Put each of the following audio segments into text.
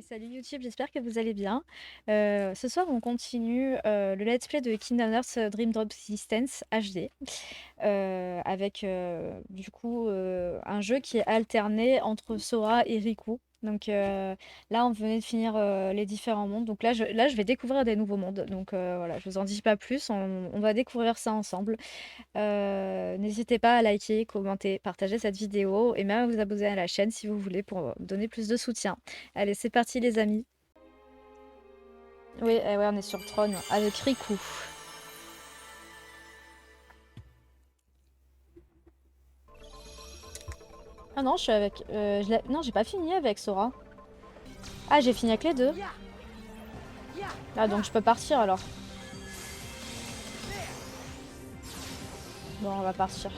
Et salut YouTube, j'espère que vous allez bien. Ce soir, on continue le let's play de Kingdom Hearts Dream Drop Distance HD avec du coup un jeu qui est alterné entre Sora et Riku. Donc là, on venait de finir les différents mondes. Donc là, je vais découvrir des nouveaux mondes. Donc voilà, je vous en dis pas plus. On va découvrir ça ensemble. N'hésitez pas à liker, commenter, partager cette vidéo et même à vous abonner à la chaîne si vous voulez pour me donner plus de soutien. Allez, c'est parti les amis. Oui, ouais, on est sur Tron avec Riku. Ah non, je suis avec... non, j'ai pas fini avec Sora. Ah, j'ai fini avec les deux. Ah, donc je peux partir alors. Bon, on va partir.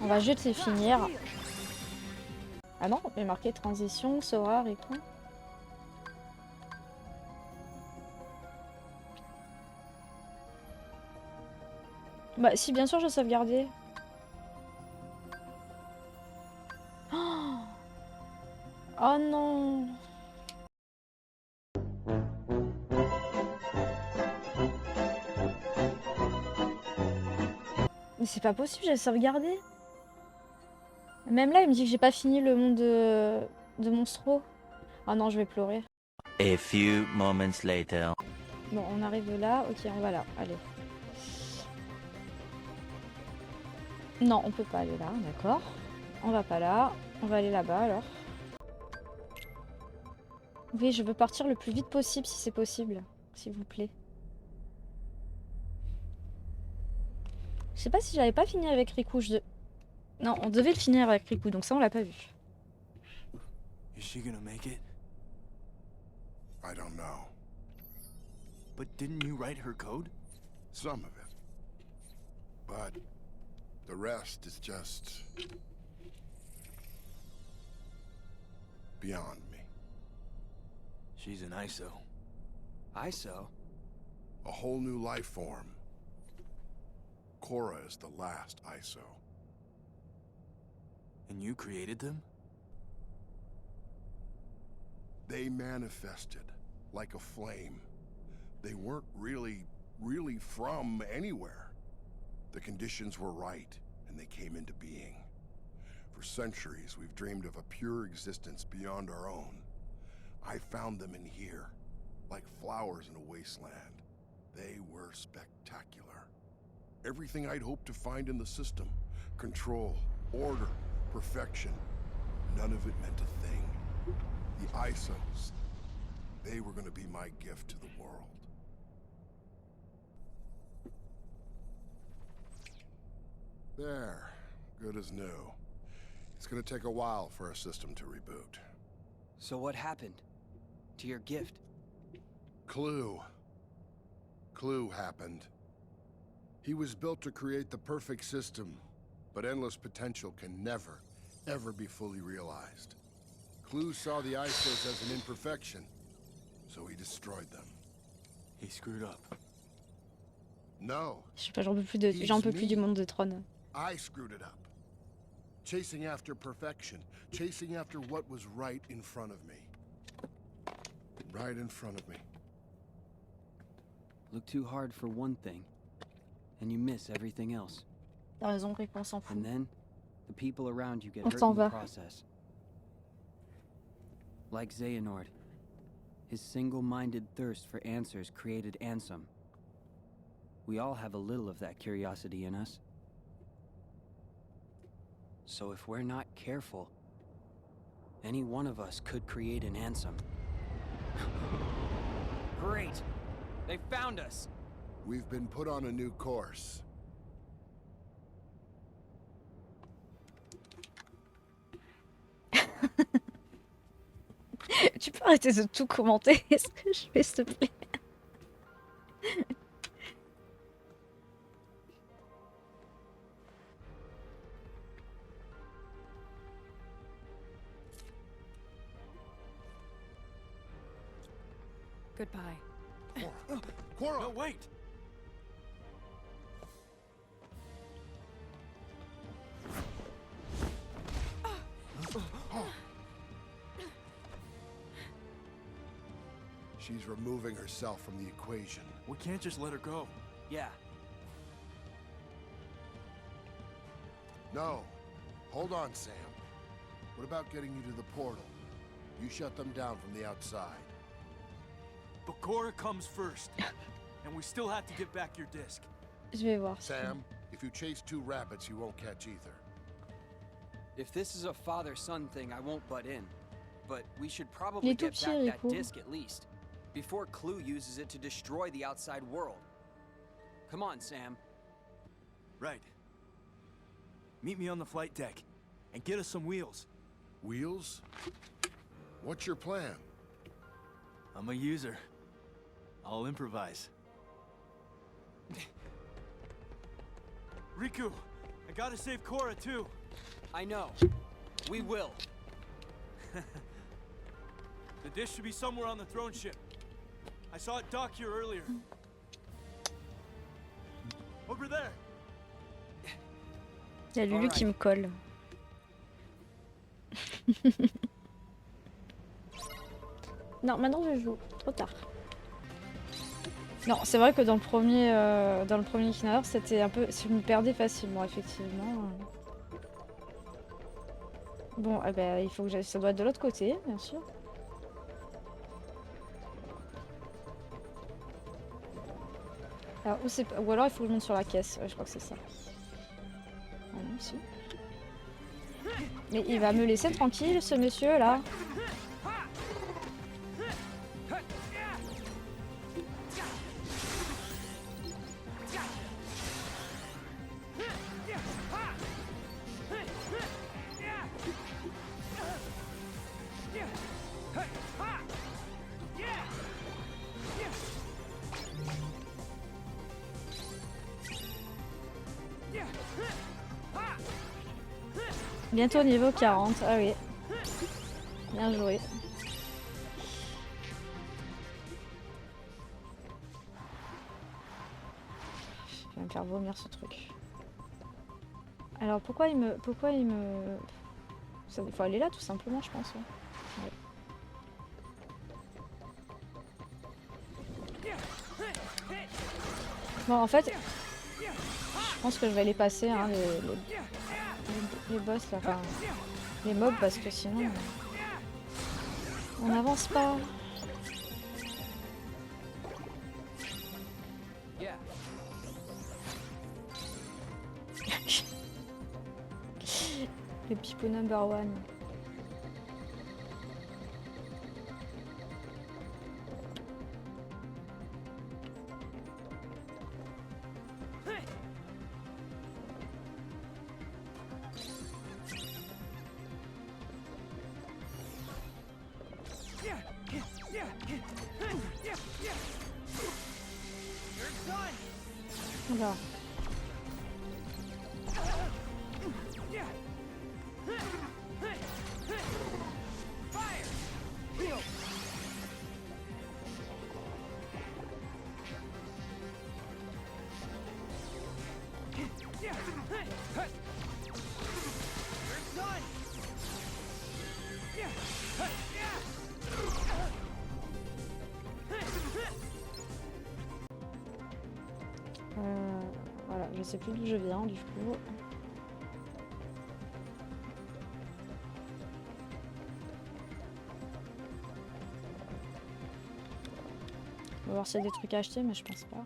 On va juste les finir. Ah non, il est marqué transition, Sora, Riku. Bah si, bien sûr, je sauvegardais. Oh, oh non. Mais c'est pas possible, j'ai sauvegardé. Même là, il me dit que j'ai pas fini le monde de Monstro. Ah non, je vais pleurer. A few moments later. Bon, on arrive là. Ok, on va là. Allez. Non, on peut pas aller là, d'accord. On va pas là. On va aller là-bas alors. Oui, je veux partir le plus vite possible si c'est possible. S'il vous plaît. Je sais pas si j'avais pas fini avec Riku. Non, on devait le finir avec Riku, donc ça on l'a pas vu. Is she gonna make it? I don't know. But didn't you write her code? Some of it. But the rest is just beyond me. She's an ISO. ISO? A whole new life form. Korra is the last ISO. And you created them? They manifested like a flame. They weren't really from anywhere. The conditions were right, and they came into being. For centuries, we've dreamed of a pure existence beyond our own. I found them in here, like flowers in a wasteland. They were spectacular. Everything I'd hoped to find in the system. Control, order, perfection. None of it meant a thing. The ISOs, they were gonna be my gift to the world. There, good as new. It's gonna take a while for our system to reboot. So what happened to your gift? Clue happened. He was built to create the perfect system, but endless potential can never, ever be fully realized. Clue saw the ISOs as an imperfection, so he destroyed them. He screwed up. No, Je sais pas, j'en peux plus du monde de Tron. I screwed it up. Chasing after perfection, chasing after what was right in front of me. Right in front of me. Look too hard for one thing, and you miss everything else. T'as raison, Riku, on s'en fout. And then, the people around you get On hurt s'en in the va. process. Like Xehanort. His single-minded thirst for answers created Ansem. We all have a little of that curiosity in us. So if we're not careful, any one of us could create an Ansem. Great! They found us! We've been put on a new course. Tu peux arrêter de tout commenter ce que je fais, s'il te plaît. Goodbye. Korra! No, wait! She's removing herself from the equation. We can't just let her go. Yeah, No. Hold on, Sam. What about getting you to the portal? You shut them down from the outside. But Cora comes first. And we still have to get back your disc. Je vais voir. Sam, if you chase two rabbits, you won't catch either. if this is a father-son thing, I won't butt in. But we should Il probably est tout get petit, back that Rico. disc at least, before Clue uses it to destroy the outside world. Come on, Sam. Right. Meet me on the flight deck. And get us some wheels. Wheels? What's your plan? I'm a user. I'll improvise. Riku, I gotta save Cora too. I know. We will. The dish should be somewhere on the throne ship. I saw it dock here earlier. Over there. Il y a Lulu Alright. qui me colle. Non, maintenant je joue. Trop tard. Non, c'est vrai que dans le premier Kingdom Hearts, c'était un peu... Je me perdais facilement, effectivement. Bon, eh ben, il faut que ça doit être de l'autre côté, bien sûr. Alors, ou alors il faut que je monte sur la caisse. Ouais, je crois que c'est ça. Ah non, si. Mais il va me laisser tranquille, ce monsieur là. Bientôt niveau 40, ah oui. Bien joué. Je vais me faire vomir ce truc. Alors pourquoi il me... Il faut aller là tout simplement, je pense. Ouais. Bon, en fait, je pense que je vais les passer, hein, les boss là, enfin, les mobs, parce que sinon on n'avance pas. Yeah. Le pipo number one. Oula. Voilà, je sais plus d'où je viens du coup. On va voir s'il y a des trucs à acheter, mais je pense pas.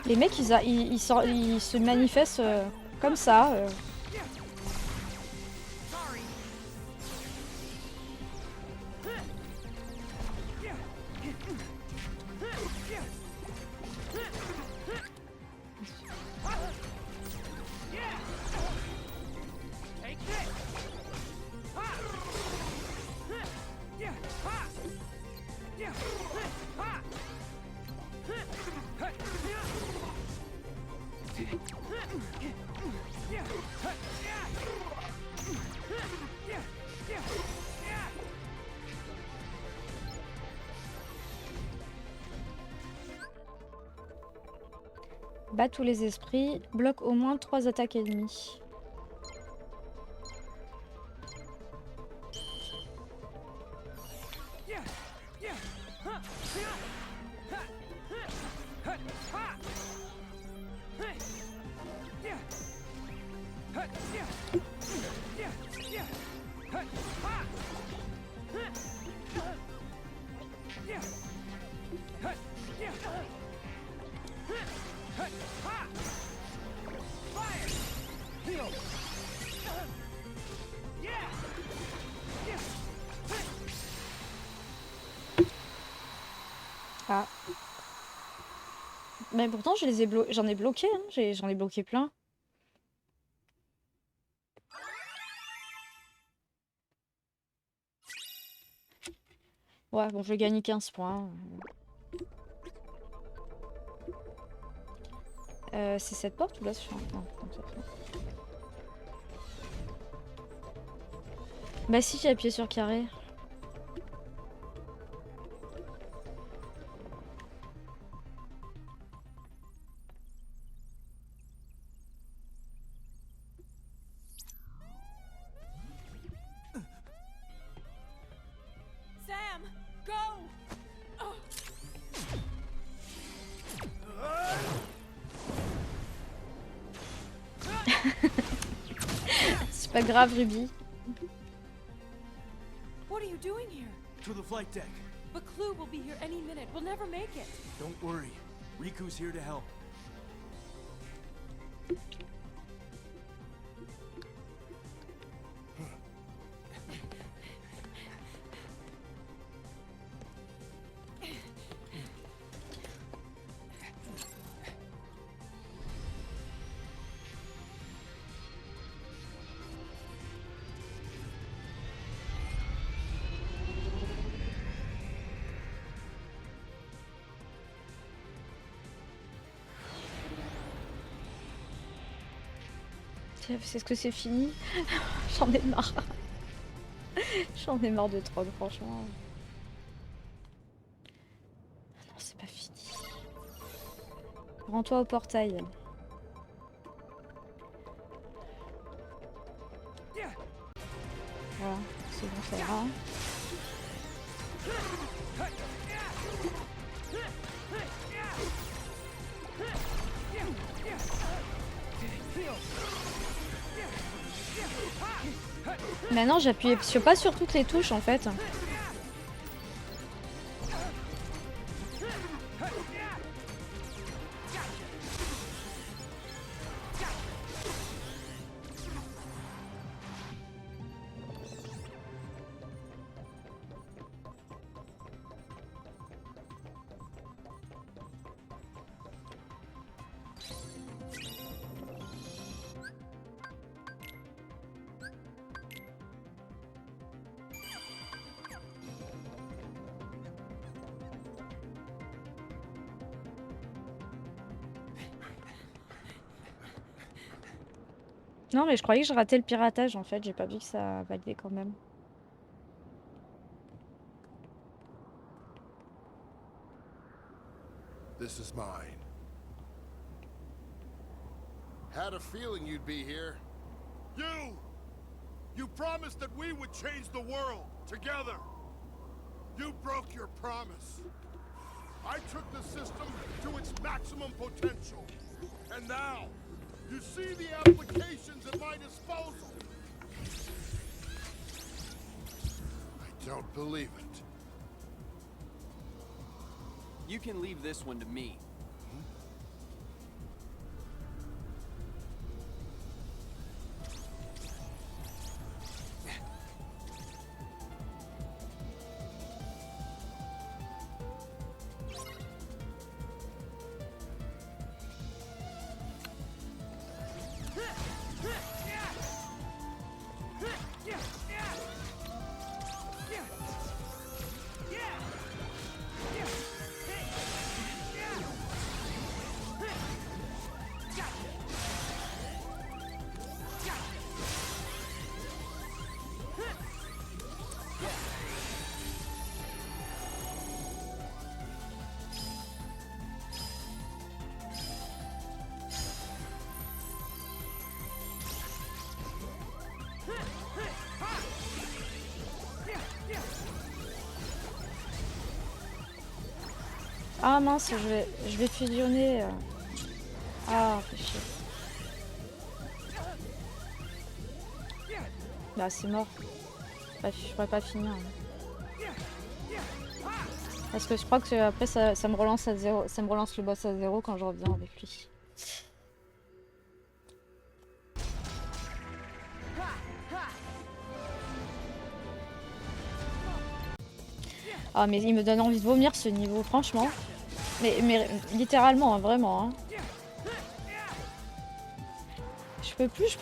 Les mecs, ils se manifestent comme ça. Bat tous les esprits. Bloque au moins 3 attaques ennemies. Ah. Mais pourtant, j'en ai bloqué, hein. J'en ai bloqué plein. Ouais, bon, je vais gagner 15 points. C'est cette porte ou là? Non, bah si, j'ai appuyé sur carré. Sam, go! Oh. C'est pas grave, Ruby. What are you doing here? To the flight deck. But Clue will be here any minute. We'll never make it. Don't worry. Riku's here to help. C'est ce que c'est fini. J'en ai marre. J'en ai marre de troll, franchement. Non, c'est pas fini. Rends-toi au portail. Voilà, c'est bon, ça ira. Maintenant, j'appuie pas sur toutes les touches en fait. Non, mais je croyais que je ratais le piratage en fait. J'ai pas vu que ça validait quand même. This is mine. Had a feeling you'd be here. You! You promised that we would change the world, together. You broke your promise. I took the system to its maximum potential. And now, you see the applications at my disposal. I don't believe it. You can leave this one to me. Ah mince, je vais fusionner. Ah, fait chier. Bah c'est mort. Je pourrais pas finir. Parce que je crois que après ça me relance à 0. Ça me relance le boss à 0 quand je reviens avec lui. Ah mais il me donne envie de vomir ce niveau, franchement. Mais littéralement, hein, vraiment. Hein. Je peux plus.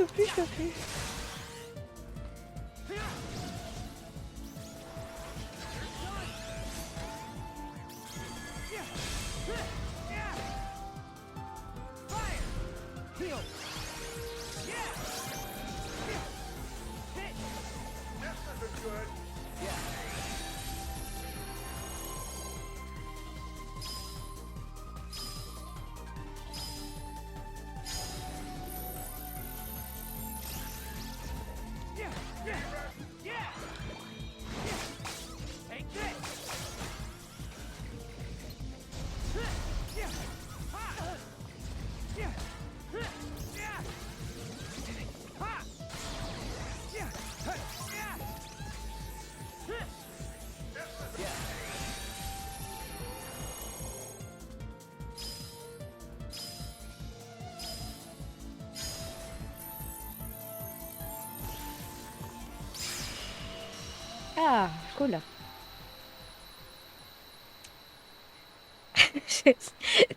Ah, cool.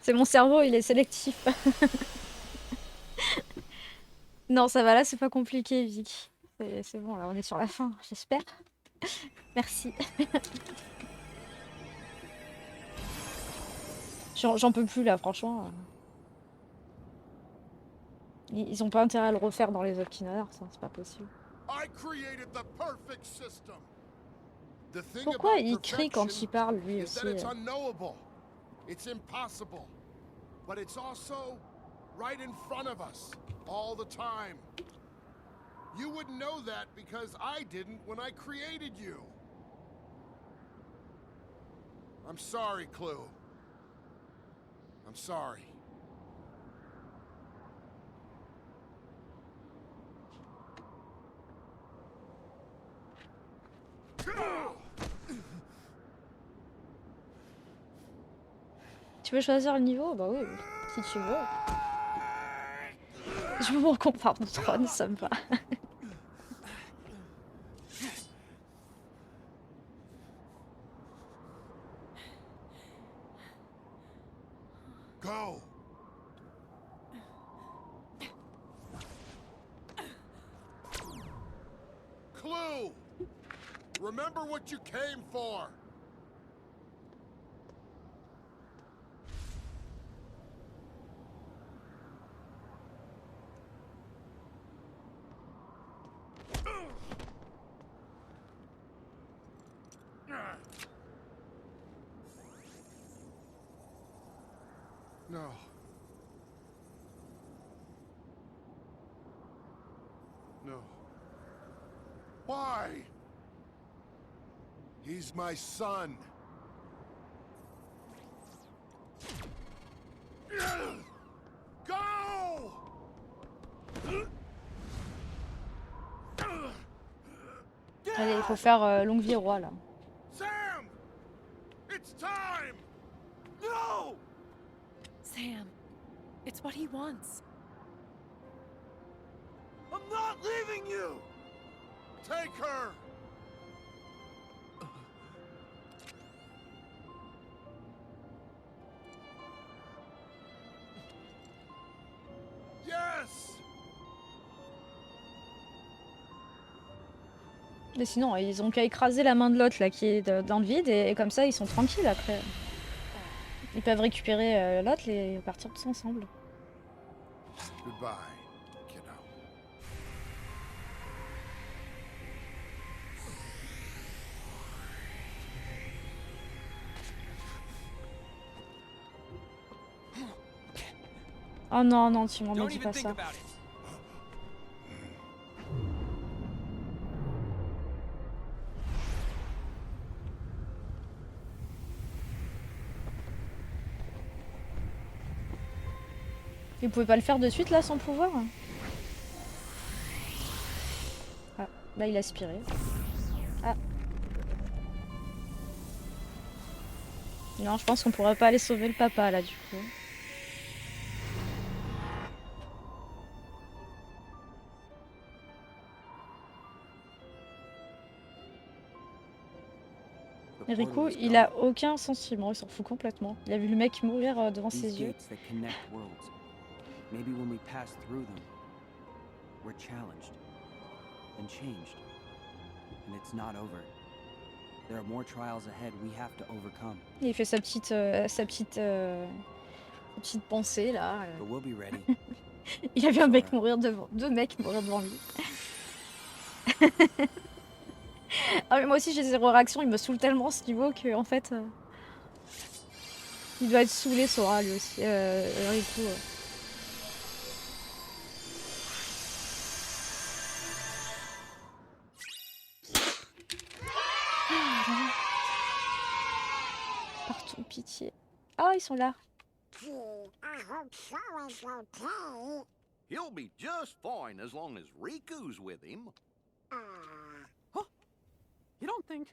C'est mon cerveau, il est sélectif. Non, ça va là, c'est pas compliqué, Vic. C'est bon, là, on est sur la fin, j'espère. Merci. J'en peux plus, là, franchement. Ils ont pas intérêt à le refaire dans les autres Kingdom Hearts, c'est pas possible. Pourquoi il crie quand il parle, lui aussi It's impossible, but it's also right in front of us all the time. You wouldn't know that because I didn't when I created you. I'm sorry, Clue. I'm sorry. Tu veux choisir le niveau? Bah oui, si tu veux. Je veux mon compare de trône, ça me va. Go. Clue. Remember what you came for. No. No. Why? He's my son. Go! Allez, il faut faire longue vie au roi, là. Sam! It's time! No! Sam, it's what he wants. I'm not leaving you! Take her! Yes! Mais sinon, ils ont qu'à écraser la main de l'autre, là, qui est dans le vide, et comme ça, ils sont tranquilles, après. Ils peuvent récupérer l'autre et partir tous ensemble. Goodbye, kiddo. Oh non, non, tu m'en Don't dis even pas think ça. about it. Il pouvait pas le faire de suite là sans pouvoir? Ah, là il a aspiré. Ah. Non, je pense qu'on pourra pas aller sauver le papa là du coup. The portal Rico, is il gone. a aucun sentiment, il s'en fout complètement. Il a vu le mec mourir devant These ses yeux. gates that connect worlds. Maybe when we pass through them, we're challenged and changed. And it's not over. There are more trials ahead we have to overcome. Il fait sa petite pensée là. But we'll be ready. Il a vu un mec Sora. mourir devant, deux mecs mourir devant lui. Ah mais moi aussi j'ai zéro réaction, il me saoule tellement ce niveau que en fait, il doit être saoulé Sora lui aussi, Riku. Partout, pitié. Ah ils sont là. I hope Sora's okay. He'll be just fine as long as Riku's with him. You don't think?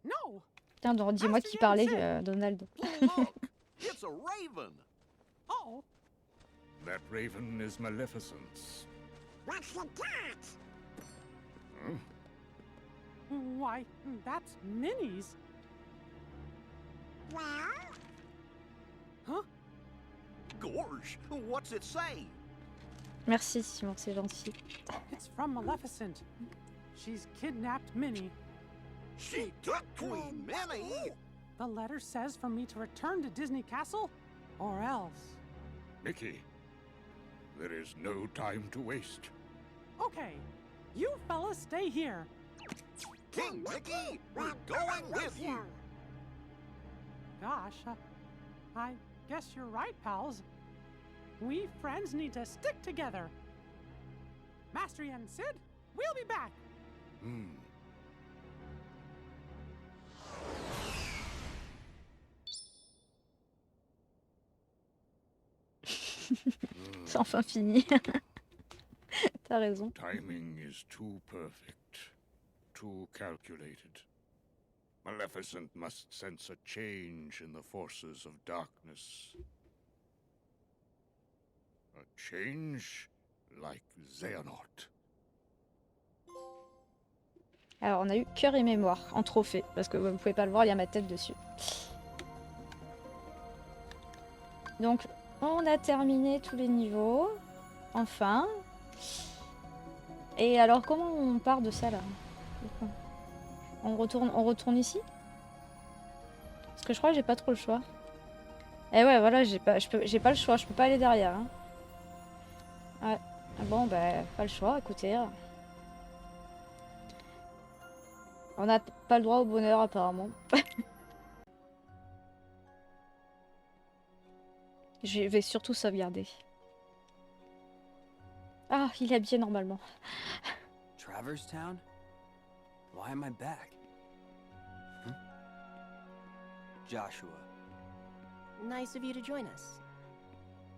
No! Tiens, donc dis-moi qui parlait, Donald. Look, it's a raven. Oh, That raven is Maleficent's. What's it got? why, that's Minnie's. Well, Huh? Gorge, what's it say? Merci Simon, c'est gentil. It's from Maleficent. She's kidnapped Minnie. She took Queen Minnie. The letter says for me to return to Disney Castle, or else. Mickey, there is no time to waste. Okay, you fellas stay here. King Mickey, we're going with you. Gosh, I guess you're right, pals. We friends need to stick together. Master Yi and Sid, we'll be back. C'est enfin fini. T'as raison. Timing is too perfect, too calculated. Maleficent must sense a change in the forces of darkness. A change like Xehanort. Alors on a eu cœur et mémoire en trophée, parce que vous pouvez pas le voir, il y a ma tête dessus. Donc on a terminé tous les niveaux, enfin. Et alors comment on part de ça là? On retourne ici? Parce que je crois que j'ai pas trop le choix. Eh ouais voilà, j'ai pas le choix, je peux pas aller derrière. Hein. Ouais. Bon bah pas le choix, écoutez. On n'a pas le droit au bonheur apparemment. Je vais surtout sauvegarder. Ah, il est habillé normalement. Traverse Town? Why am I back? Joshua, Nice of you to join us.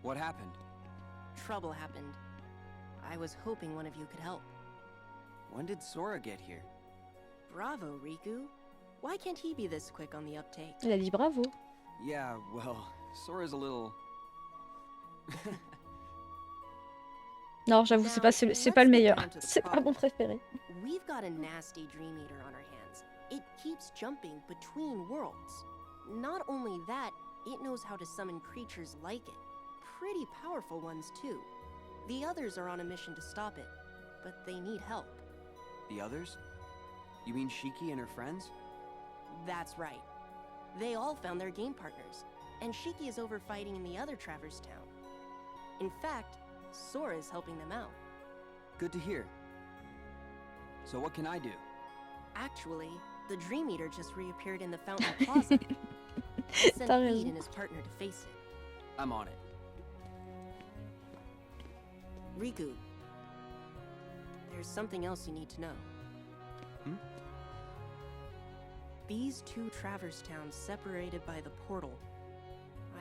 what happened? Trouble happened. I was hoping one of you could help. When did Sora get here? Bravo, Riku. Why can't he be this quick on the uptake? Il a dit bravo. Yeah, well, Sora's a little... Non, j'avoue, c'est pas le meilleur. C'est pas mon préféré. We've got a nasty Dream Eater on our hands. It keeps jumping between worlds. Not only that, it knows how to summon creatures like it. Pretty powerful ones, too. The others are on a mission to stop it, but they need help. The others? You mean Shiki and her friends? That's right. They all found their game partners, and Shiki is over fighting in the other Traverse Town. In fact, Sora is helping them out. Good to hear. So what can I do? Actually, the Dream Eater just reappeared in the Fountain Plaza. He sent T'as Pete raison. and his partner to face it. I'm on it. Riku, there's something else you need to know. Hmm? These two Traverse Towns separated by the portal.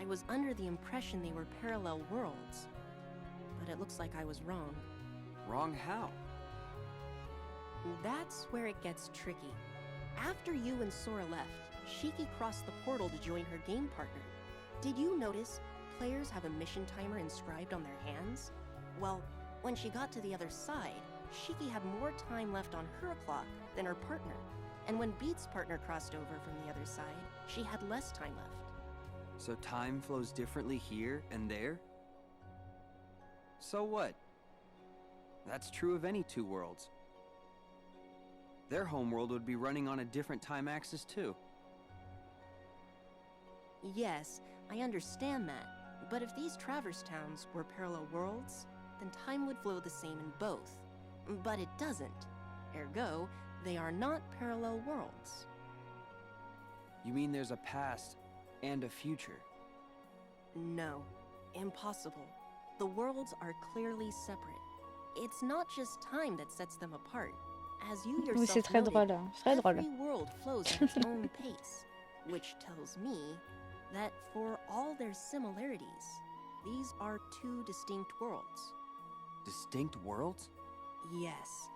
I was under the impression they were parallel worlds. but it looks like I was wrong. Wrong how? That's where it gets tricky. After you and Sora left, Shiki crossed the portal to join her game partner. Did you notice players have a mission timer inscribed on their hands? Well, when she got to the other side, Shiki had more time left on her clock than her partner. And when Beat's partner crossed over from the other side, she had less time left. So time flows differently here and there? So what? That's true of any two worlds. Their homeworld would be running on a different time axis too. Yes, I understand that. But if these Traverse Towns were parallel worlds, then time would flow the same in both. But it doesn't. Ergo, they are not parallel worlds. You mean there's a past and a future? No, impossible. The worlds are clearly separate. It's not just time that sets them apart. As you Oui, c'est yourself très noted, drôle, hein. C'est très drôle. every world flows at its own pace, which tells me that for all their similarities, these are two distinct worlds. Distinct worlds? Yes,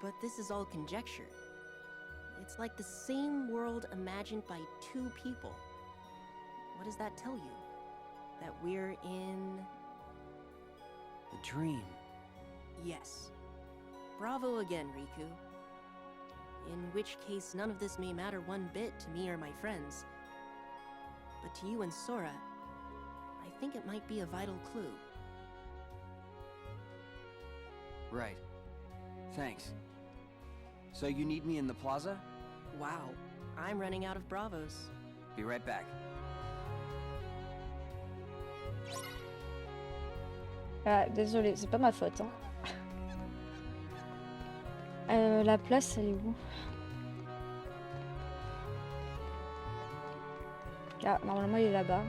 but this is all conjecture. It's like the same world imagined by two people. What does that tell you? That we're in... A dream. Yes. Bravo again, Riku. In which case, none of this may matter one bit to me or my friends. But to you and Sora, I think it might be a vital clue. Right. Thanks. So you need me in the plaza? Wow, I'm running out of Bravos. Be right back. Ah, désolé, c'est pas ma faute. Hein. La place, elle est où? Ah, normalement, il est là-bas.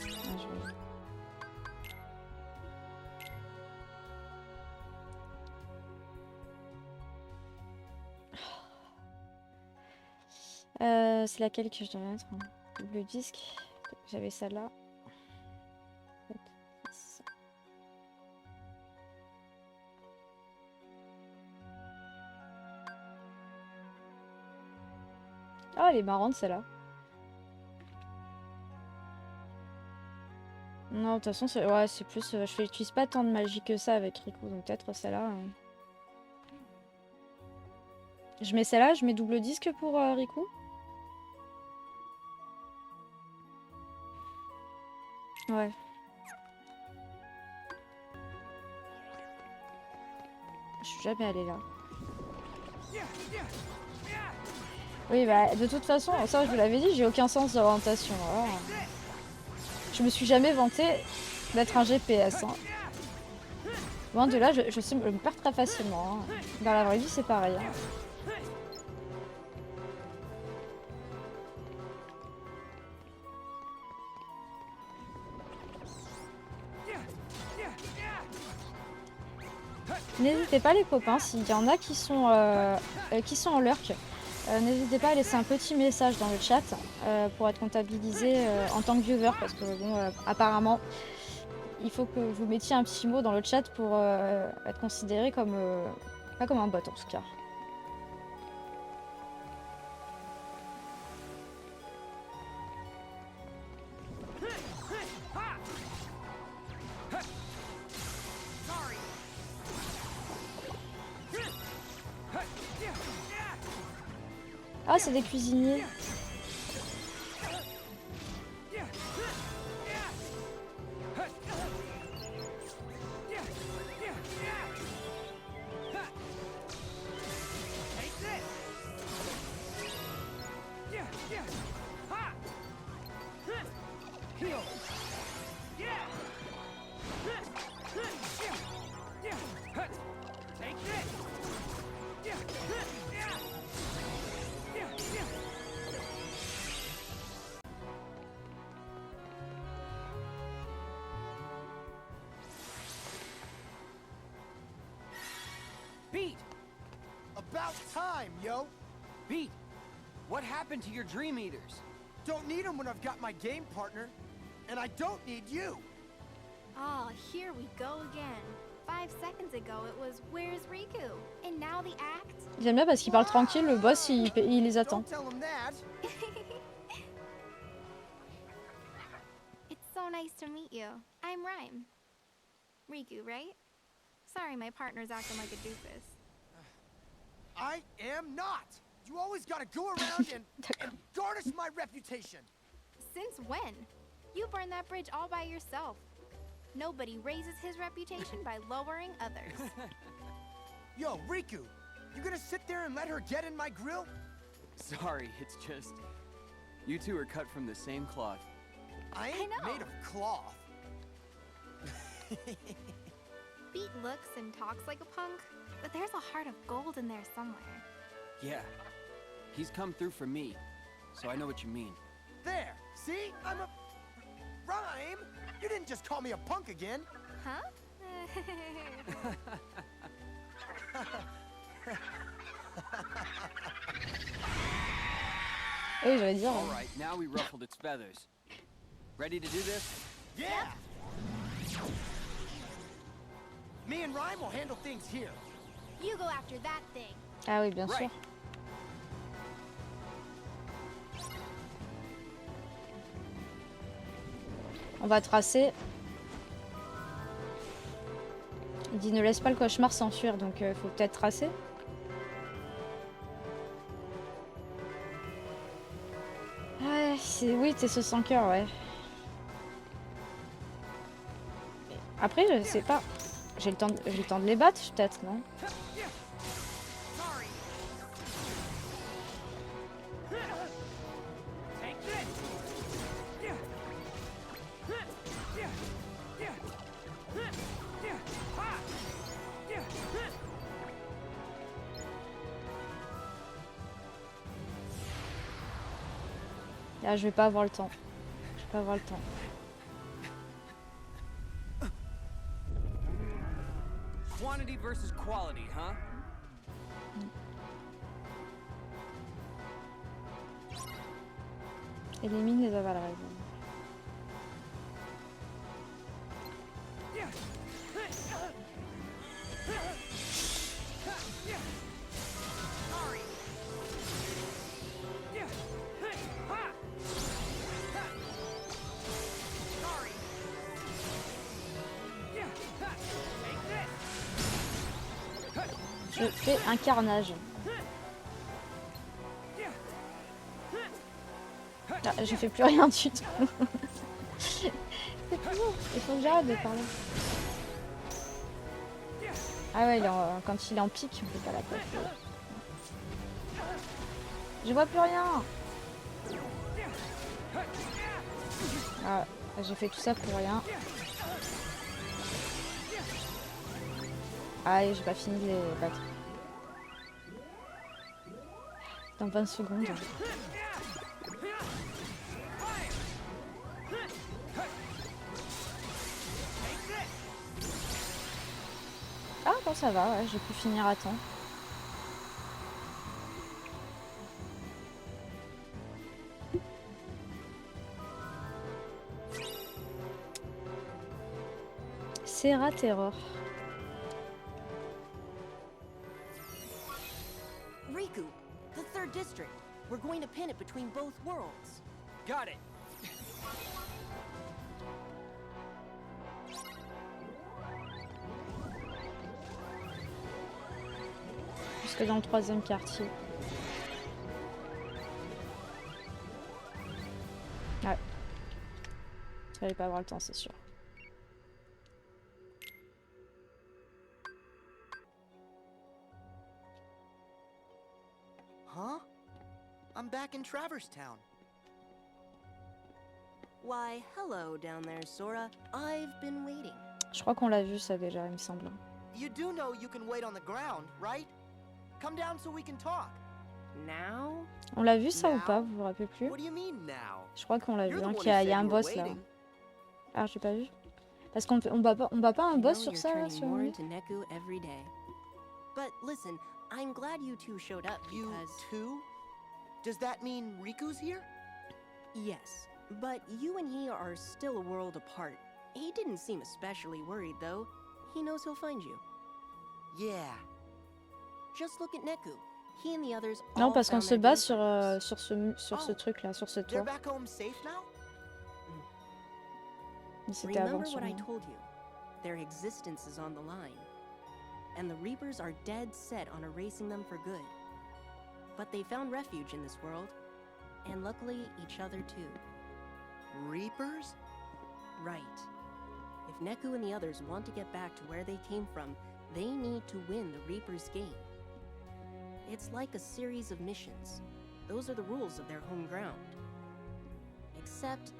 Ah, je vais- c'est laquelle que je dois mettre? Le disque. J'avais ça là. Ah, elle est marrante celle-là. Non, de toute façon, c'est ouais, c'est plus. J'utilise pas tant de magie que ça avec Riku, donc peut-être celle-là. Je mets celle-là, je mets double disque pour Riku. Ouais. Je suis jamais allée là. Oui, bah, de toute façon, ça je vous l'avais dit, j'ai aucun sens d'orientation. Alors, je me suis jamais vantée d'être un GPS. Hein. Loin de là, je me perds très facilement. Hein. Dans la vraie vie, c'est pareil. Hein. N'hésitez pas les copains, s'il y en a qui sont en lurk, n'hésitez pas à laisser un petit message dans le chat pour être comptabilisé en tant que viewer parce que bon, apparemment il faut que vous mettiez un petit mot dans le chat pour être considéré comme pas comme un bot en tout cas. Ah, c'est des cuisiniers. time, yo. Beat, what happened to your Dream Eaters? Don't need them when I've got my game partner. And I don't need you. Oh, here we go again. 5 seconds ago it was, where's Riku? And now the act? J'aime bien parce qu'il parle tranquille, le boss il les attend. Don't tell him that. It's so nice to meet you. I'm Rhyme. Riku, right? Sorry, my partner's acting like a doofus. I am not. You always gotta go around and garnish my reputation. Since when? You burned that bridge all by yourself. Nobody raises his reputation by lowering others. Yo, Riku, you gonna sit there and let her get in my grill? Sorry, it's just... You two are cut from the same cloth. I ain't made of cloth. Beat looks and talks like a punk, but there's a heart of gold in there somewhere. Yeah. He's come through for me, so I know what you mean. There, see? I'm a... Rhyme! You didn't just call me a punk again. Huh? Oui, j'allais dire. All right, now we ruffled its feathers. Ready to do this? Yeah! Me and Rhyme will handle things here. You go after that thing. Ah oui, bien sûr. On va tracer. Il dit ne laisse pas le cauchemar s'enfuir, donc faut peut-être tracer. Ouais, oui, t'es ce 100 cœurs, ouais. Après, je sais pas. J'ai le temps de les battre, peut-être, non? Là, je vais pas avoir le temps. Je vais pas avoir le temps. Quantity versus quality, huh? Élimine les avaleries. Je fais un carnage. Ah, je fais plus rien du tout. C'est toujours. Il faut que j'arrête de parler. Ah ouais, quand il est en pique, on fait pas la coiffe. Je vois plus rien. Ah, j'ai fait tout ça pour rien. Ah, et j'ai pas fini de les battre. Dans 20 secondes. Ah, bon, ça va, ouais, j'ai pu finir à temps. Serra Terror. Riku, the third district. We're going to pin it between both worlds. Got it. Jusque dans le 3e quartier. Ouais. J'allais pas avoir le temps, c'est sûr. Huh? I'm back in Traverse Town. Why, hello down there, Sora. I've been waiting. Je crois qu'on l'a vu ça déjà, il me semble. You do know you can wait on the ground, right? Come down so we can talk. Now? On l'a vu ça ou pas? Vous vous rappelez plus? What do you mean now? Je crois qu'on l'a vu, You're the hein, one qu'il y a, who il y a said un you were boss là. waiting. Ah, j'ai pas vu. Parce qu'on bat pas un boss sur ça là, sur more lui? into Neku every day. But listen, I'm glad you two showed up because... You too? Does that mean Riku's here? Yes, but you and he are still a world apart. He didn't seem especially worried, though. He knows he'll find you. Yeah. Just look at Neku. He and the others Non, all parce qu'on found se their base game partners. sur ce truc-là, sur ce They're tour. back home safe now? C'était avant Remember what I sûrement. told you? Their existence is on the line. And the Reapers are dead set on erasing them for good. But they found refuge in this world. And luckily, each other too. Reapers? Right. If Neku and the others want to get back to where they came from, they need to win the Reapers' game. It's like a series of missions. Those are the rules of their home ground. Except,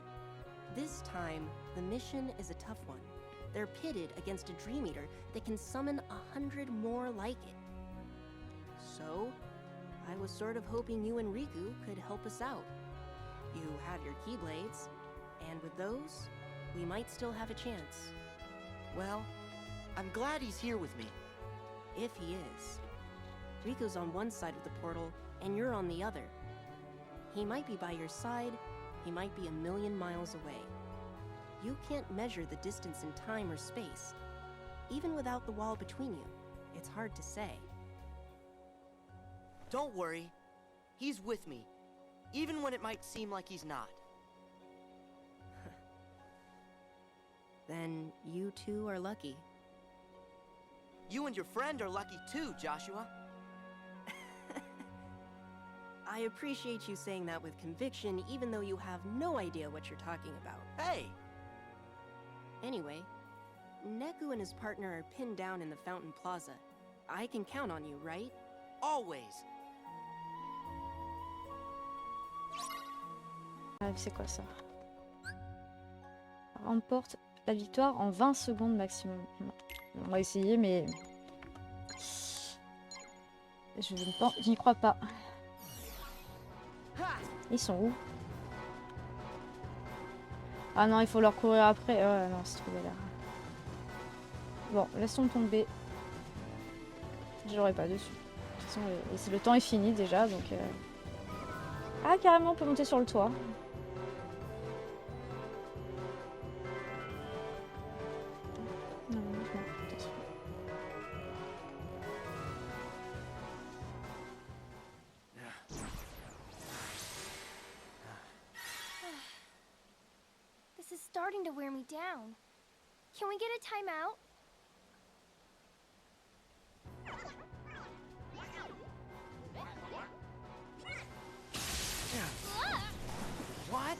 this time, the mission is a tough one. They're pitted against a Dream Eater that can summon 100 more like it. So, I was sort of hoping you and Riku could help us out. You have your Keyblades, and with those, we might still have a chance. Well, I'm glad he's here with me. If he is. Riku's on one side of the portal, and you're on the other. He might be by your side, he might be a million miles away. You can't measure the distance in time or space. Even without the wall between you, it's hard to say. Don't worry. He's with me. Even when it might seem like he's not. Then you two are lucky. You and your friend are lucky too, Joshua. I appreciate you saying that with conviction, even though you have no idea what you're talking about. Hey! Anyway, Neku and his partner are pinned down in the Fountain Plaza. I can count on you, right? Always. C'est quoi ça? Remporte la victoire en 20 secondes maximum. On va essayer, mais je n'y crois pas. Ils sont où? Ah non, il faut leur courir après. Oh non, c'est trop galère. Bon, laissons tomber. Je l'aurai pas dessus. De toute façon, le temps est fini déjà, donc... Ah, carrément, on peut monter sur le toit. Non, non, attention. This is starting to wear me down. Can we get a timeout? What?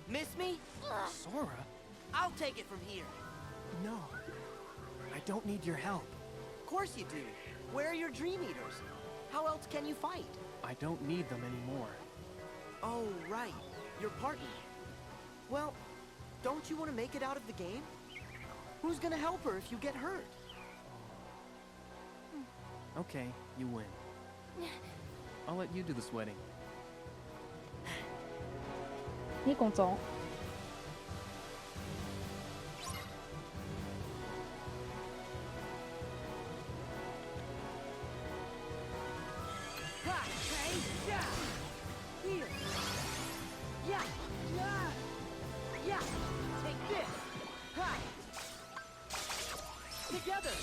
Miss me? Sora? I'll take it from here. No. I don't need your help. Of course you do. Where are your Dream Eaters? How else can you fight? I don't need them anymore. Oh, right. Your partner. Well, don't you want to make it out of the game? Who's gonna help her if you get hurt? Okay, you win. I'll let you do the sweating. Il est content. Take this. Together.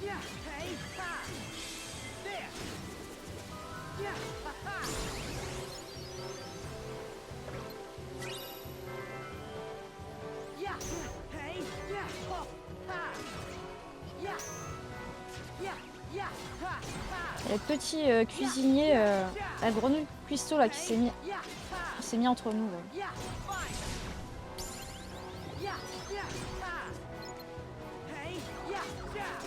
Yeah, hey, ha! There! Yeah, ha ha! Yeah, hey, yeah, oh, ha! Yeah, yeah, yeah, ha, ha! Il y a le petit cuisinier à grenouille cuistot là qui s'est mis entre nous. Là. Yeah, fine! Yeah, yeah, ha! Hey, yeah, yeah!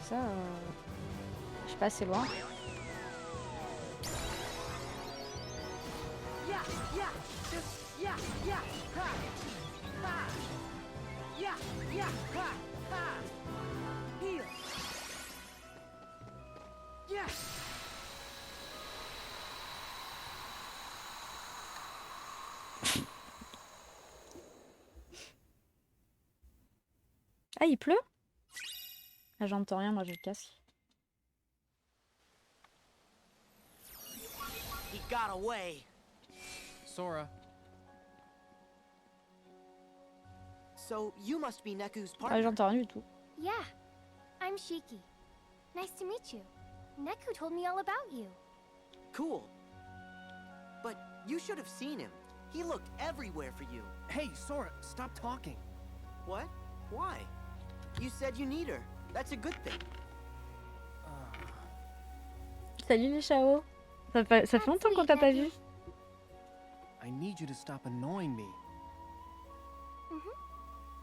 Ça, je suis pas assez loin. Yeah, yeah, just, yeah, yeah, ha! Ha! Yeah! Yeah! Ha! Ha! Heal! Yes! Ah, il pleut? Ah, j'entends rien, moi j'ai le casque. He got away. Sora, So you must be Neku's Ah, partner. j'entends rien du tout. Yeah, I'm Shiki. Nice to meet you. Neku told me all about you. Cool. But you should have seen him. He looked everywhere for you. hey, Sora, stop talking. What? Why? You said you need her. That's a good thing. Salut les Chao. Ça fait longtemps qu'on t'a pas vu. I need you to stop annoying me.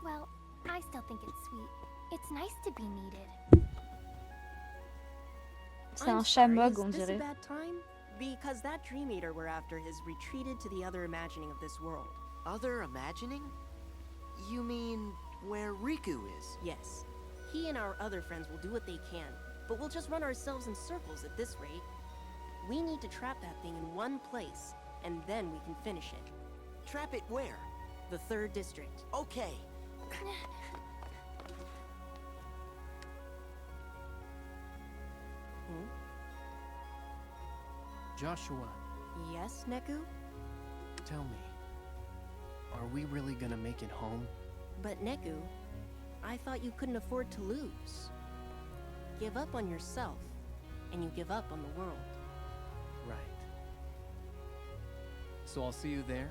Well, I still think it's sweet. It's nice to be needed. C'est I'm un sorry, chamog, is on this a dirait. bad time? Because that Dream Eater we're after has retreated to the other imagining of this world. Other imagining? You mean where Riku is? Yes. He and our other friends will do what they can, but we'll just run ourselves in circles at this rate. We need to trap that thing in one place, and then we can finish it. Trap it where? The 3rd district. Okay. Joshua, Yes, Neku? tell me, are we really gonna make it home? But Neku, I thought you couldn't afford to lose. Give up on yourself, and you give up on the world. Right. So I'll see you there?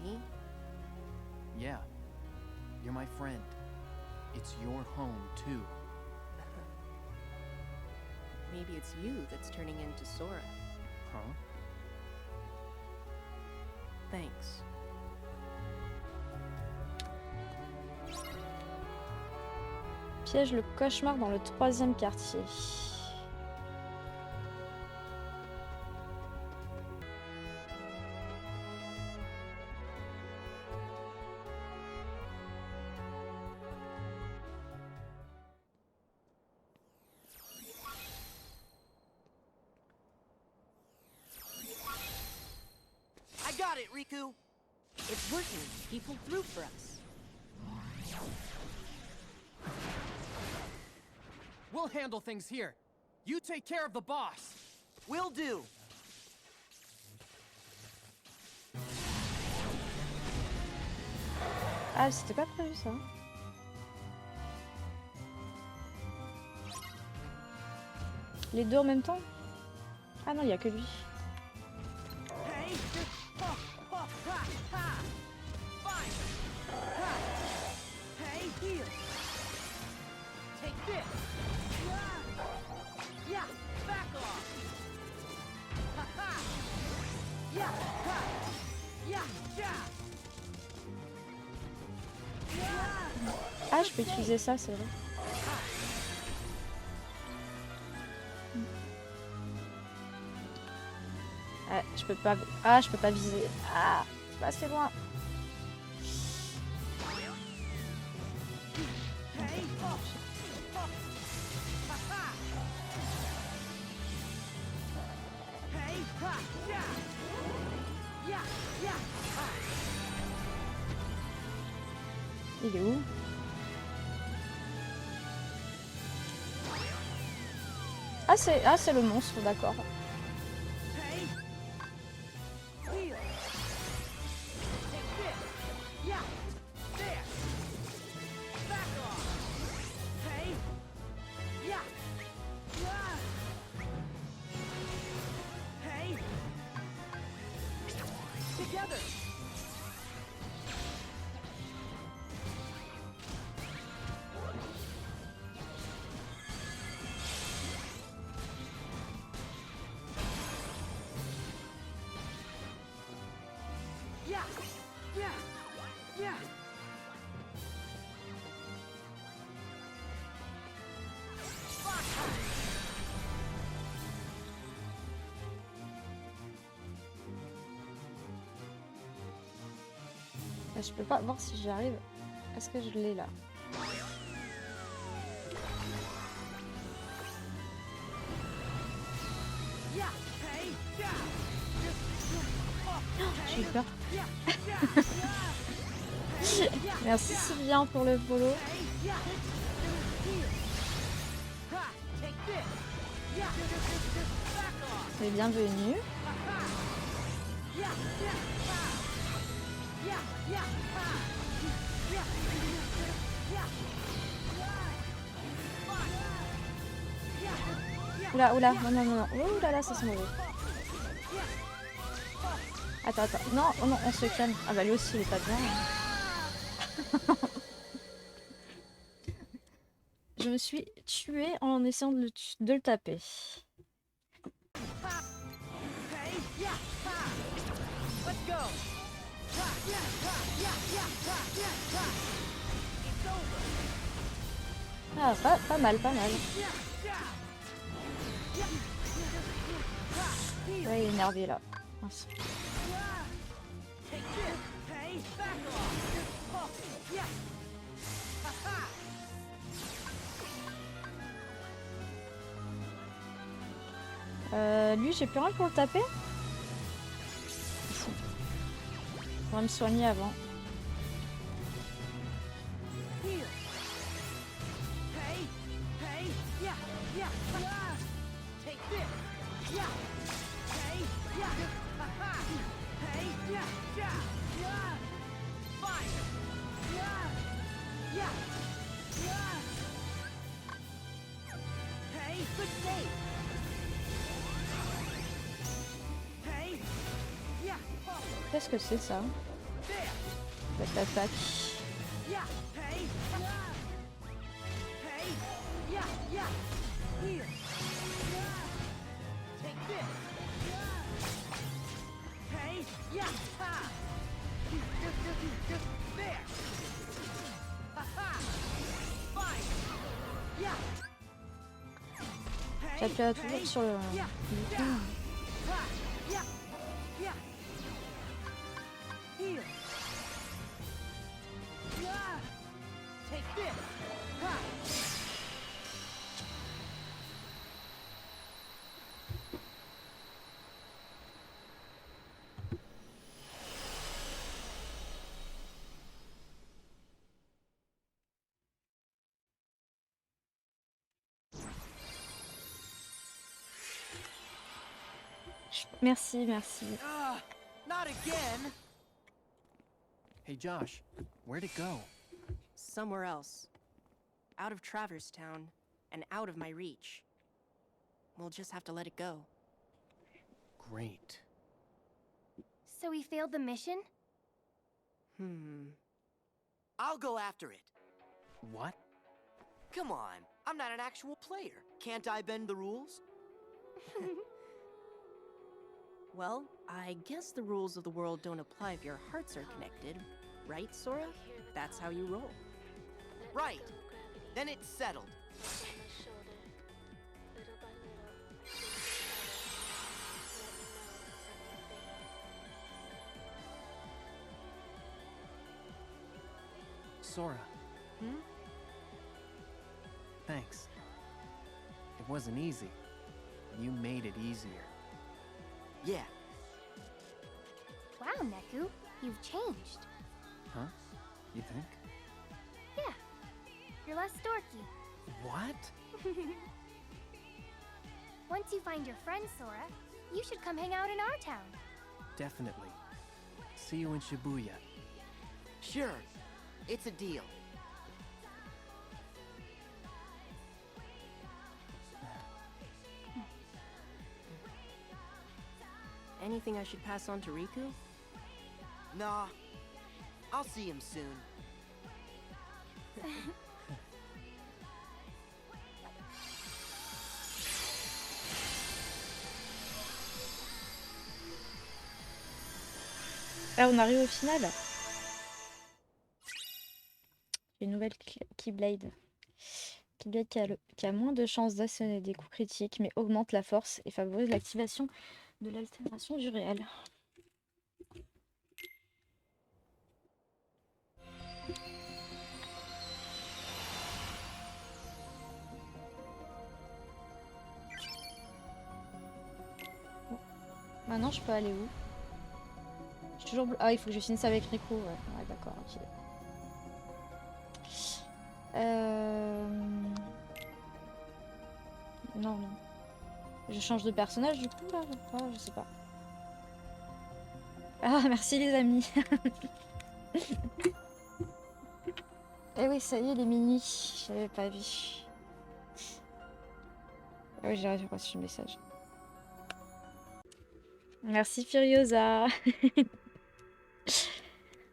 Me? Yeah. You're my friend. It's your home, too. Maybe it's you that's turning into Sora. Huh? Thanks. Piège le cauchemar dans le 3e quartier. I got it, Riku. It's working. He pulled through for us. We'll handle things here. You take care of the boss. Will do. Ah, c'était pas prévu ça. Les deux en même temps? Ah non, il y a que lui. Hey! Ha! Ha! Ha! Ha! Fine! Ha! Hey, heal! Take this! Yeah! Yeah! Back off! Ha ha! Yeah! Ha! Yeah! Yeah! Ah, je peux utiliser ça, c'est vrai. Ah, je peux pas. Ah, je peux pas viser. Ah, c'est pas assez loin. Hey! Oh! Oh! Ha ha! Hey! Ha! Yeah! Yeah! Yeah! Ha! Il est où? Ah, c'est le monstre, d'accord. Hey! Heal! Take this! Yeah! There! Back off! Hey! Yeah! Yeah! Hey! Together! Je peux pas voir si j'y arrive. Est-ce que je l'ai là? J'ai eu peur. Merci Sylvain pour le follow. C'est bienvenu. Oula, oula, non, non, non, non. Oh là là, ça sent mauvais. Attends, attends. Non, oh non, on se calme. Ah bah lui aussi, il est pas bien. Je me suis tuée en essayant de le taper. Ah, pas mal, pas mal. Ouais, il est énervé là. Mince. Lui, j'ai plus rien pour le taper. On va me soigner avant. Qu'est-ce que c'est ça? Cette attaque. J'appuie toujours sur le bouton. Merci, merci. Not again. Hey Josh, where'd it go? Somewhere else. Out of Traverse Town, and out of my reach. We'll just have to let it go. Great. So we failed the mission? I'll go after it. What? Come on, I'm not an actual player. Can't I bend the rules? Well, I guess the rules of the world don't apply if your hearts are connected, right, Sora? That's how you roll. Right. Then it's settled. Sora. Thanks. It wasn't easy. You made it easier. Yeah. Wow, Neku, you've changed. Huh? You think? Yeah, you're less dorky. What? Once you find your friend, Sora, you should come hang out in our town. Definitely. See you in Shibuya. Sure. It's a deal. Anything I should pass on to Riku? Nah. I'll see him soon. Ah, on arrive au final. Une nouvelle Keyblade. Keyblade qui a moins de chances d'asséner des coups critiques, mais augmente la force et favorise l'activation de l'altération du réel. Maintenant, je peux aller où? Je suis toujours... Ah, il faut que je finisse avec Rico. Ouais, ouais d'accord, ok. Non, non. Je change de personnage du coup là? Ah, je sais pas. Ah, merci les amis. Eh oui, ça y est, les mini. J'avais pas vu. Ah oui, j'ai reçu le message. Merci Furiosa.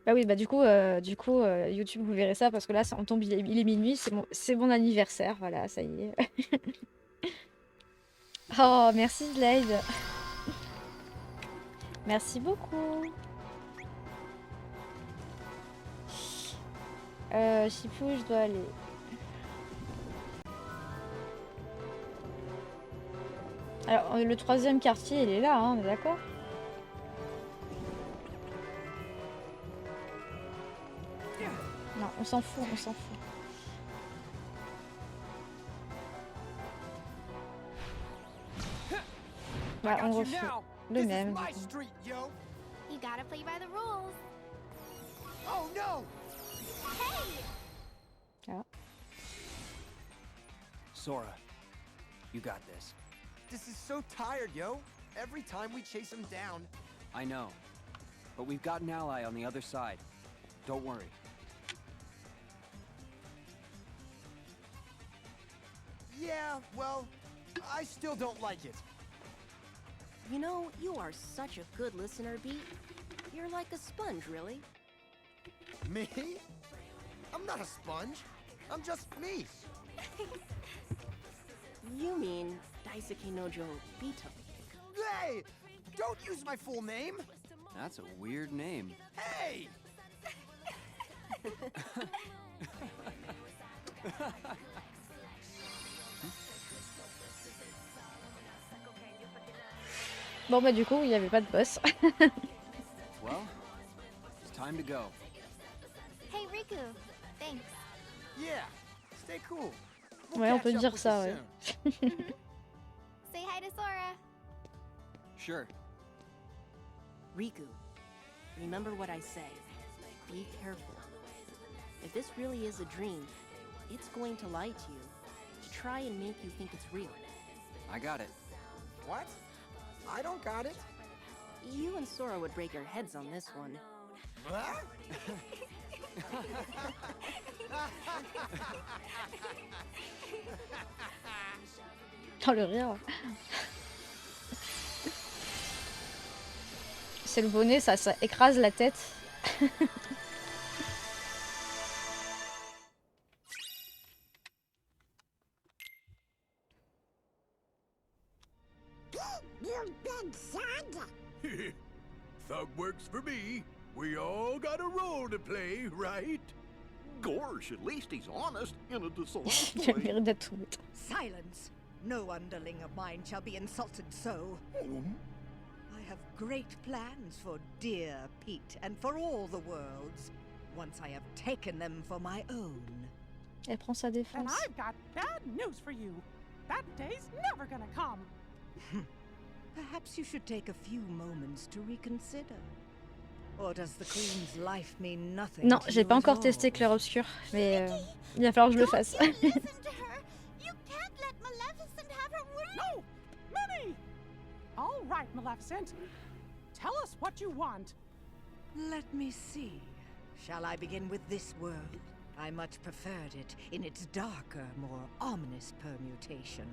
Bah oui, bah du coup, YouTube, vous verrez ça parce que là, on tombe, il est minuit, c'est mon anniversaire, voilà, ça y est. Oh, merci Slade. Merci beaucoup. Je sais plus où je dois aller. Alors, le troisième quartier, il est là, hein, on est d'accord? Non, on s'en fout, on s'en fout. Bah, on refait le même. You gotta play by the rules. Oh no! Hey! Ah. Sora, you got this. This is so tired, yo. Every time we chase him down. I know. But we've got an ally on the other side. Don't worry. Yeah, well, I still don't like it. You know, you are such a good listener, Beat. You're like a sponge, really. Me? I'm not a sponge. I'm just me. You mean Daisuke Nojo Bito. Hey! Don't use my full name! That's a weird name. Hey! Bon bah du coup, il n'y avait pas de boss. Well, it's time to go. Hey Riku, thanks. Yeah, stay cool. Ouais, on peut dire ça, ouais. Say hi to Sora. Sure. Riku, remember what I say. Be careful. If this really is a dream, it's going to lie to you, to try and make you think it's real. I got it. What? I don't got it. You and Sora would break your heads on this one. What? Oh le rire. C'est le bonnet, ça écrase la tête. You've been sad? Thug works for me. We all got a role to play, right? Gosh, at least he's honest in a dishonest Il a le way. mérite d'être tout bête. Silence! No underling of mine shall be insulted so. I have great plans for dear Pete and for all the worlds, once I have taken them for my own. Elle prend sa And défense. I've got bad news for you. That day's never gonna come. Perhaps you should take a few moments to reconsider. Or does the Queen's life mean nothing Non, to j'ai you pas at encore all? testé Clair Obscur, mais il va falloir que je le fasse. Listen to her. You can't let Maleficent have her way. No! Minnie! All right, Maleficent. Tell us what you want. Let me see. Shall I begin with this world? I much preferred it in its darker, more ominous permutation.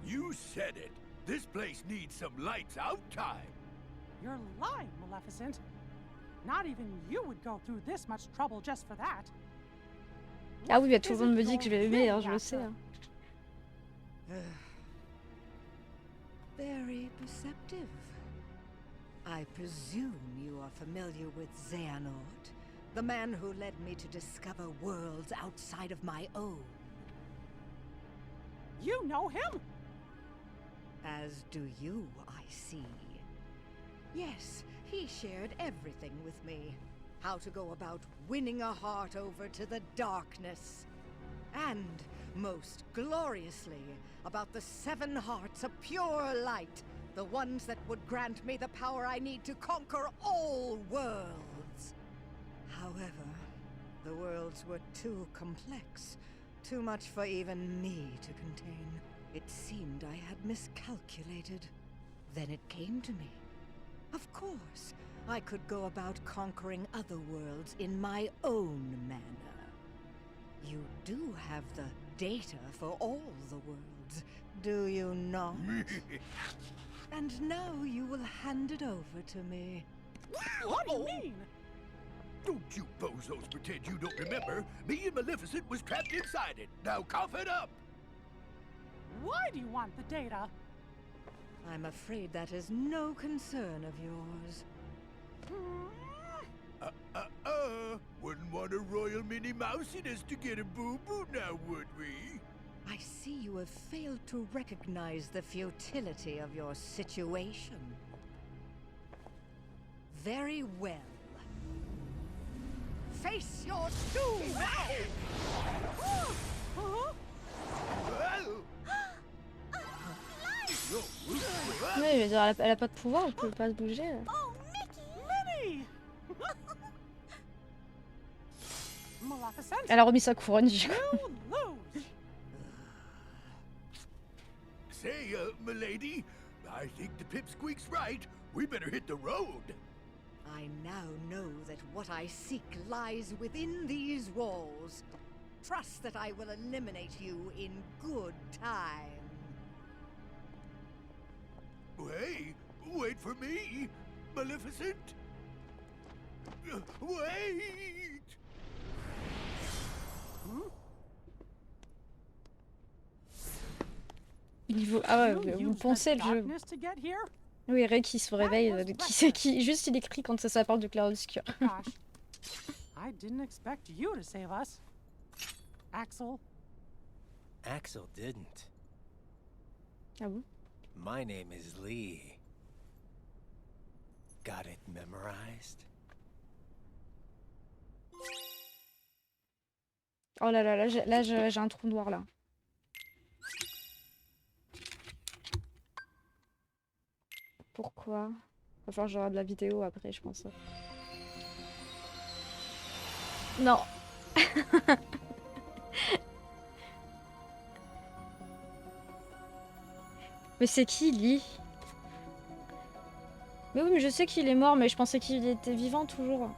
You said it. This place needs some lights out time. You're lying, Maleficent. Not even you would go through this much trouble just for that. Ah oui, bah, tout le monde me dit que je vais aimer, hein, je le sais. Hein. Very perceptive. I presume you are familiar with Xehanort, the man who led me to discover worlds outside of my own. You know him? As do you, I see. Yes, he shared everything with me. How to go about winning a heart over to the darkness. And, most gloriously, about the 7 hearts of pure light The ones that would grant me the power I need to conquer all worlds. However, the worlds were too complex. Too much for even me to contain. It seemed I had miscalculated. Then it came to me. Of course, I could go about conquering other worlds in my own manner. You do have the data for all the worlds, do you not? And now you will hand it over to me. What do you mean? Don't you bozos pretend you don't remember. Me and Maleficent was trapped inside it. Now cough it up. Why do you want the data? I'm afraid that is no concern of yours. Wouldn't want a royal Minnie Mousiness to get a boo-boo now, would we? I see you have failed to recognize the futility of your situation. Very well. Face your doom! Oui, je veux dire, elle a pas de pouvoir, elle peut pas se bouger. Minnie! Maleficent, Elle a remis sa couronne, du coup. you lose. Say, milady, I think the pipsqueak's right. We better hit the road. I now know that what I seek lies within these walls. Trust that I will eliminate you in good time. Hey, wait for me, Maleficent. Wait! Niveau... Ah ouais, You vous used pensez the le jeu. darkness to get here? Oui, Ray qui se réveille, qui c'est qui juste il écrit quand ça parle de clair-obscur. Gosh, I didn't expect you to save us. Axel, Axel didn't. Ah bon? My name is Lee. Got it memorized? Oh là là, là j'ai un trou noir là. Pourquoi? Enfin, j'aurai de la vidéo après, je pense. Non. Mais c'est qui, Lee? Mais oui, mais je sais qu'il est mort, mais je pensais qu'il était vivant toujours.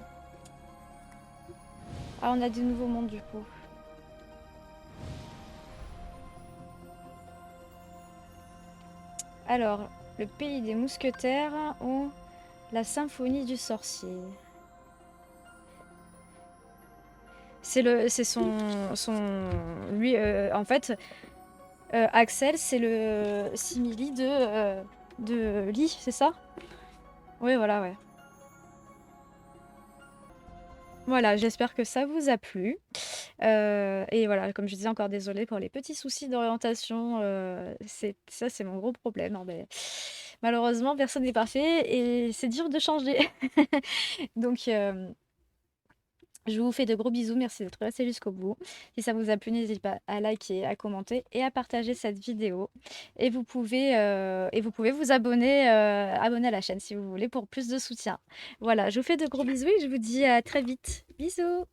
Ah, on a des nouveaux mondes du coup. Alors, le pays des mousquetaires ou la symphonie du sorcier. C'est lui, en fait, Axel, c'est le simili de Lee, c'est ça? Oui, voilà, ouais. Voilà, j'espère que ça vous a plu. Et voilà, comme je disais, encore désolée pour les petits soucis d'orientation. Ça, c'est mon gros problème, hein, mais malheureusement, personne n'est parfait et c'est dur de changer. Donc, je vous fais de gros bisous. Merci d'être resté jusqu'au bout. Si ça vous a plu, n'hésitez pas à liker, à commenter et à partager cette vidéo. Et vous pouvez vous abonner à la chaîne si vous voulez pour plus de soutien. Voilà, je vous fais de gros bisous et je vous dis à très vite. Bisous!